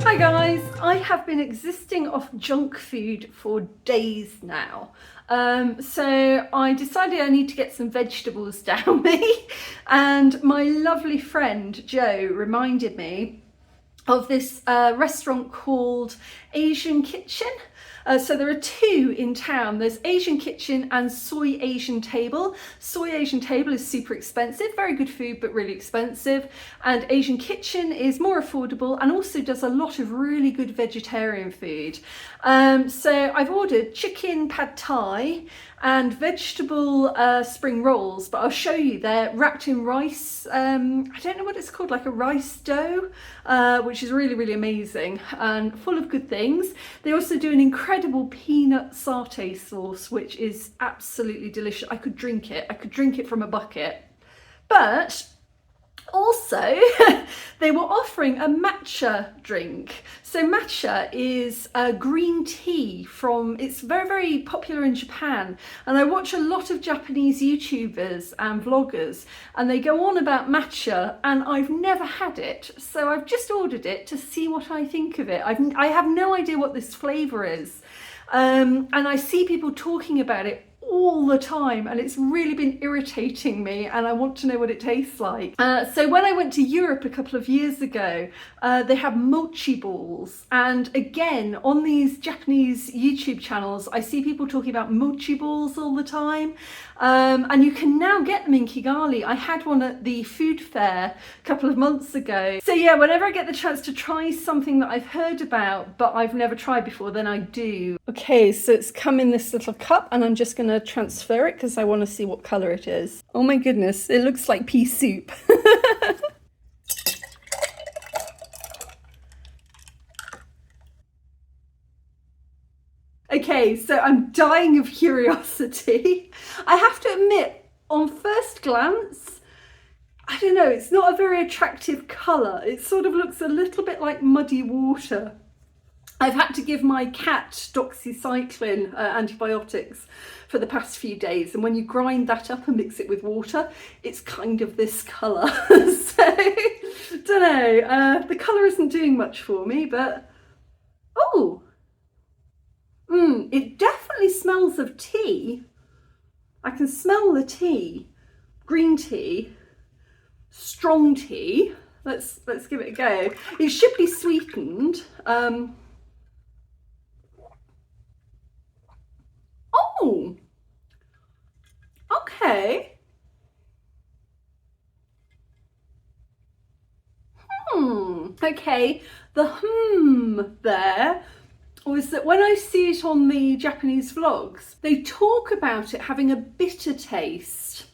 Hi guys, I have been existing off junk food for days now. So I decided I need to get some vegetables down me, and my lovely friend Jo reminded me of this restaurant called Asian Kitchen. So there are two in town. There's Asian Kitchen and Soy Asian Table. Soy Asian Table is super expensive, very good food, but really expensive. And Asian Kitchen is more affordable and also does a lot of really good vegetarian food. So I've ordered chicken pad thai and vegetable spring rolls, but I'll show you. They're wrapped in rice. I don't know what it's called, like a rice dough, which is really, really amazing and full of good things. They also do an incredible peanut satay sauce, which is absolutely delicious. I could drink it from a bucket. But also, they were offering a matcha drink. So matcha is a green tea it's very, very popular in Japan. And I watch a lot of Japanese YouTubers and vloggers, and they go on about matcha, and I've never had it. So I've just ordered it to see what I think of it. I have no idea what this flavour is. And I see people talking about it all the time, and it's really been irritating me, and I want to know what it tastes like. So when I went to Europe a couple of years ago, they have mochi balls, and again on these Japanese YouTube channels I see people talking about mochi balls all the time, and you can now get them in Kigali. I had one at the food fair a couple of months ago. So yeah, whenever I get the chance to try something that I've heard about but I've never tried before, then I do. Okay, so it's come in this little cup, and I'm just going to transfer it because I want to see what colour it is. Oh my goodness, it looks like pea soup. Okay, so I'm dying of curiosity. I have to admit, on first glance, I don't know, it's not a very attractive colour. It sort of looks a little bit like muddy water. I've had to give my cat doxycycline antibiotics for the past few days, and when you grind that up and mix it with water, it's kind of this colour. So, don't know, the colour isn't doing much for me, but oh, it definitely smells of tea. I can smell the tea, green tea, strong tea. Let's give it a go. It should be sweetened. Oh, okay. Okay, the there was that when I see it on the Japanese vlogs, they talk about it having a bitter taste.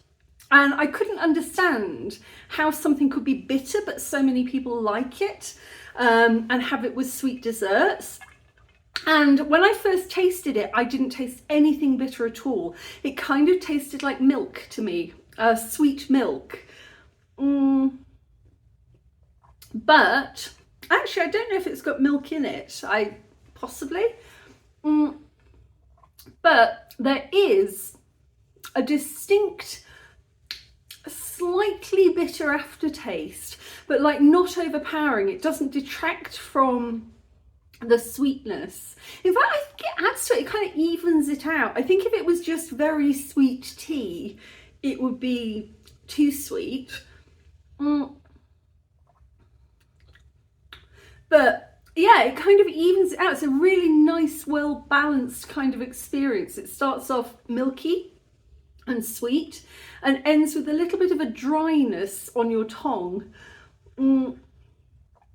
And I couldn't understand how something could be bitter, but so many people like it and have it with sweet desserts. And when I first tasted it, I didn't taste anything bitter at all. It kind of tasted like milk to me, sweet milk. But actually, I don't know if it's got milk in it. Possibly. But there is a distinct, slightly bitter aftertaste, but like not overpowering. It doesn't detract from the sweetness. In fact, I think it adds to it. It kind of evens it out. I think if it was just very sweet tea, it would be too sweet. But yeah, it kind of evens it out. It's a really nice, well-balanced kind of experience. It starts off milky and sweet and ends with a little bit of a dryness on your tongue.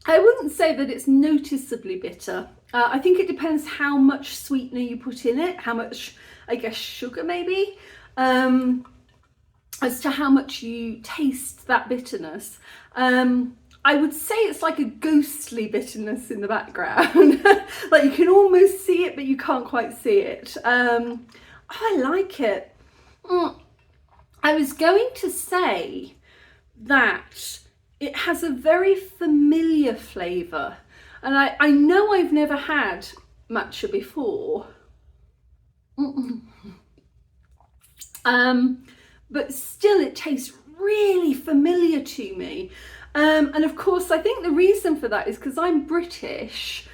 I wouldn't say that it's noticeably bitter. I think it depends how much sweetener you put in it, how much, I guess, sugar maybe, as to how much you taste that bitterness. I would say it's like a ghostly bitterness in the background. Like you can almost see it, but you can't quite see it. I like it. I was going to say that it has a very familiar flavour, and I know I've never had matcha before, but still it tastes really familiar to me. And of course, I think the reason for that is because I'm British.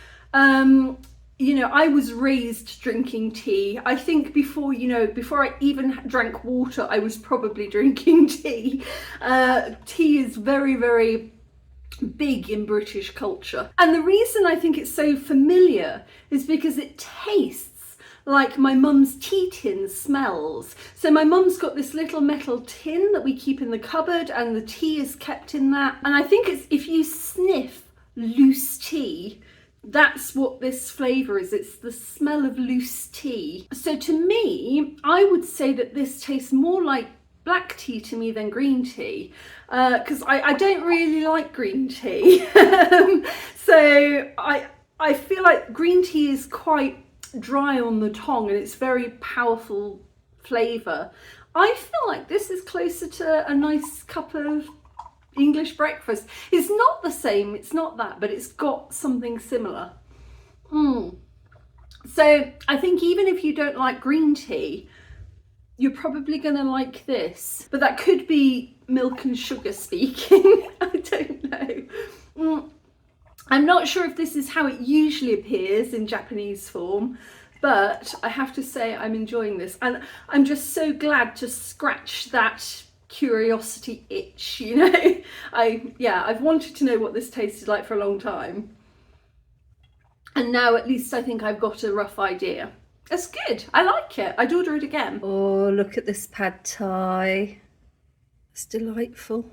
You know, I was raised drinking tea. I think before, you know, before I even drank water, I was probably drinking tea. Tea is very, very big in British culture. And the reason I think it's so familiar is because it tastes like my mum's tea tin smells. So my mum's got this little metal tin that we keep in the cupboard, and the tea is kept in that. And I think it's, if you sniff loose tea, that's what this flavour is. It's the smell of loose tea. So to me, I would say that this tastes more like black tea to me than green tea, because I don't really like green tea. So I feel like green tea is quite dry on the tongue and it's very powerful flavour. I feel like this is closer to a nice cup of English breakfast. It's not the same, it's not that, but it's got something similar. So I think even if you don't like green tea, you're probably going to like this. But that could be milk and sugar speaking. I don't know. I'm not sure if this is how it usually appears in Japanese form, but I have to say I'm enjoying this. And I'm just so glad to scratch that curiosity itch, you know. I've wanted to know what this tasted like for a long time, and now at least I think I've got a rough idea. It's good, I like it, I'd order it again. Oh, look at this pad thai, it's delightful.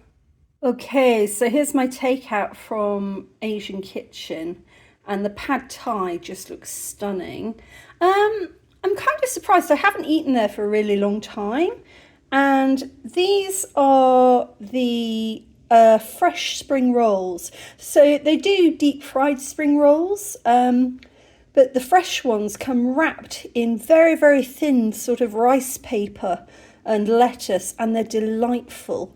Okay, so here's my takeout from Asian Kitchen, and the pad thai just looks stunning. I'm kind of surprised, I haven't eaten there for a really long time. And these are the fresh spring rolls. So they do deep fried spring rolls, but the fresh ones come wrapped in very, very thin sort of rice paper and lettuce, and they're delightful.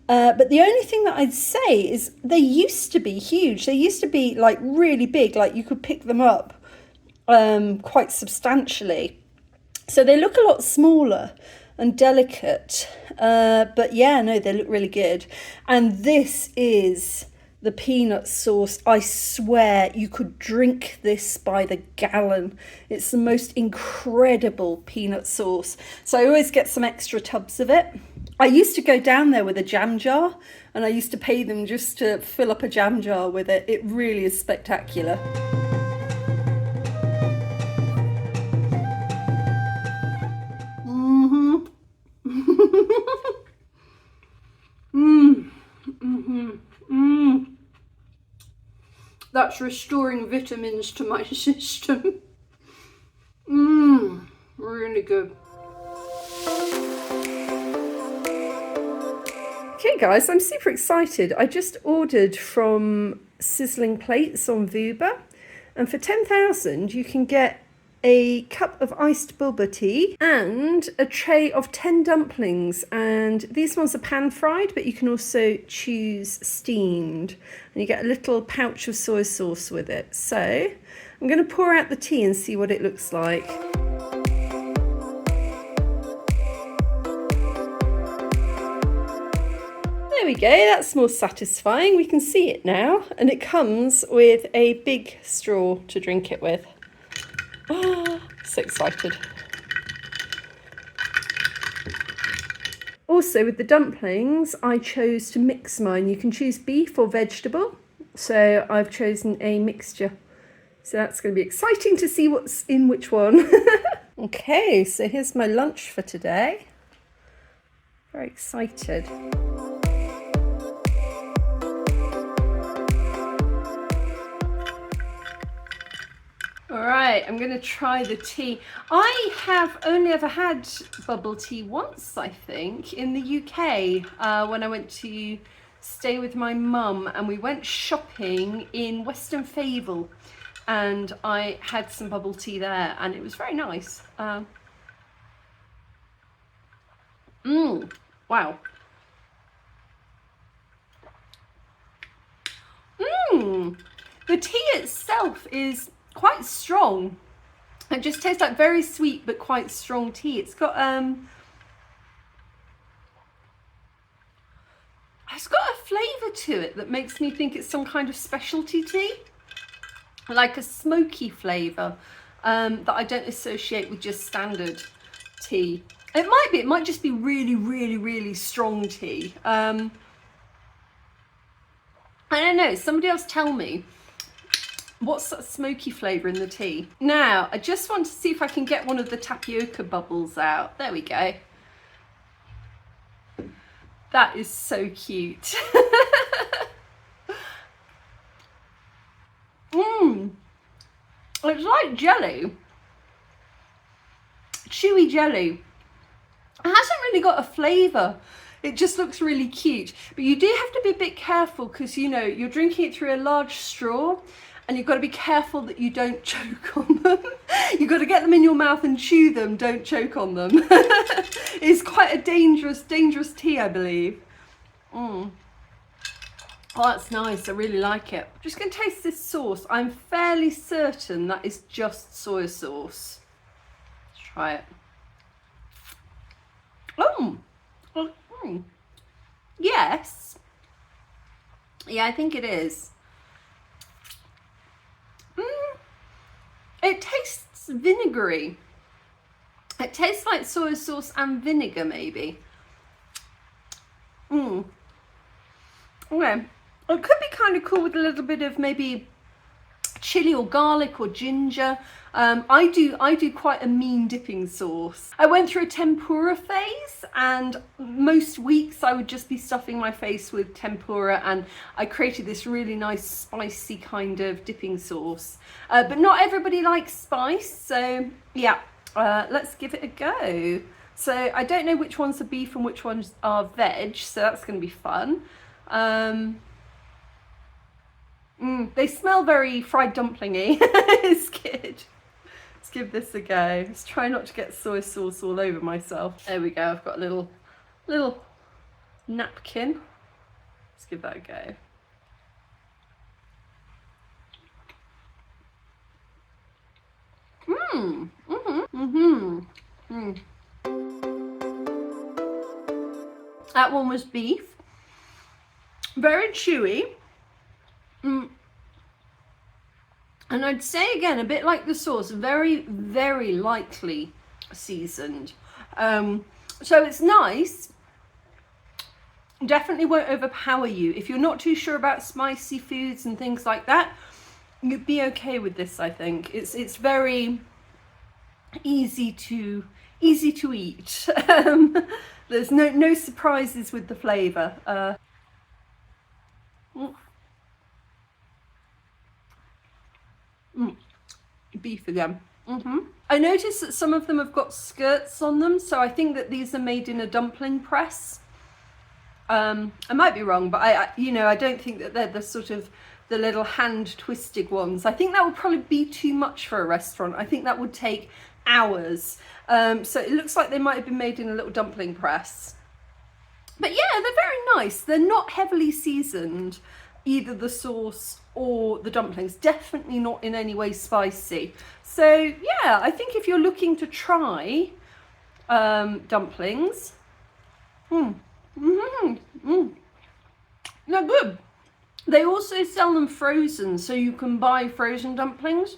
But the only thing that I'd say is they used to be huge. They used to be like really big, like you could pick them up quite substantially. So they look a lot smaller and delicate, but yeah, no, they look really good. And this is the peanut sauce. I swear you could drink this by the gallon. It's the most incredible peanut sauce. So I always get some extra tubs of it. I used to go down there with a jam jar, and I used to pay them just to fill up a jam jar with it. It really is spectacular. That's restoring vitamins to my system. Really good. Okay guys, I'm super excited. I just ordered from Sizzling Plates on Boba, and for 10,000 you can get a cup of iced boba tea and a tray of 10 dumplings, and these ones are pan fried, but you can also choose steamed, and you get a little pouch of soy sauce with it. So I'm going to pour out the tea and see what it looks like. There we go, that's more satisfying. We can see it now, and it comes with a big straw to drink it with. Oh, so excited. Also with the dumplings, I chose to mix mine. You can choose beef or vegetable, so I've chosen a mixture. So that's going to be exciting to see what's in which one. Okay, so here's my lunch for today. Very excited. Alright, I'm going to try the tea. I have only ever had bubble tea once, I think, in the UK, when I went to stay with my mum, and we went shopping in Western Fable, and I had some bubble tea there, and it was very nice. Wow. The tea itself is quite strong. It just tastes like very sweet but quite strong tea. It's got I it's got a flavour to it that makes me think it's some kind of specialty tea, like a smoky flavour that I don't associate with just standard tea. It might be, it might just be really, really, really strong tea. I don't know, somebody else tell me, what's that smoky flavour in the tea? Now, I just want to see if I can get one of the tapioca bubbles out. There we go. That is so cute. It's like jelly. Chewy jelly. It hasn't really got a flavour. It just looks really cute. But you do have to be a bit careful because, you know, you're drinking it through a large straw and you've got to be careful that you don't choke on them. You've got to get them in your mouth and chew them, don't choke on them. It's quite a dangerous tea, I believe. Oh, that's nice. I really like it. I'm just going to taste this sauce. I'm fairly certain that is just soy sauce. Let's try it. Yes. Yeah, I think it is. It tastes vinegary. It tastes like soy sauce and vinegar, maybe. Okay. It could be kind of cool with a little bit of maybe chili or garlic or ginger. I do quite a mean dipping sauce. I went through a tempura phase, and most weeks I would just be stuffing my face with tempura, and I created this really nice spicy kind of dipping sauce. But not everybody likes spice, so yeah, let's give it a go. So I don't know which ones are beef and which ones are veg, so that's going to be fun. They smell very fried dumplingy. It's good. Let's give this a go. Let's try not to get soy sauce all over myself. There we go. I've got a little napkin. Let's give that a go. That one was beef. Very chewy. And I'd say again, a bit like the sauce, very, very lightly seasoned. So it's nice. Definitely won't overpower you. If you're not too sure about spicy foods and things like that, you'd be okay with this, I think. It's very easy to eat. There's no surprises with the flavour. Beef again. I noticed that some of them have got skirts on them, so I think that these are made in a dumpling press. I might be wrong, but I don't think that they're the sort of the little hand twisted ones. I think that would probably be too much for a restaurant. I think that would take hours. So it looks like they might have been made in a little dumpling press. But yeah, they're very nice. They're not heavily seasoned, either the sauce or the dumplings. Definitely not in any way spicy. So yeah, I think if you're looking to try dumplings, they're good. They also sell them frozen, so you can buy frozen dumplings,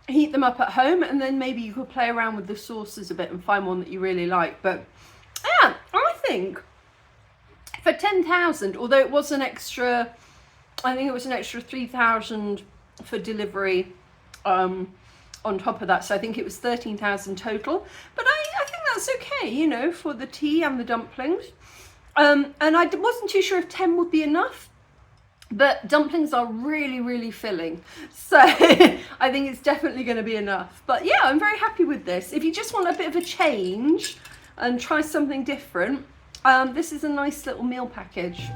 heat them up at home, and then maybe you could play around with the sauces a bit and find one that you really like. But yeah, I think for 10,000, although it was an extra, I think it was an extra 3,000 for delivery on top of that, so I think it was 13,000 total. But I think that's okay, you know, for the tea and the dumplings. And I wasn't too sure if 10 would be enough, but dumplings are really, really filling, so I think it's definitely going to be enough. But yeah, I'm very happy with this. If you just want a bit of a change and try something different, this is a nice little meal package.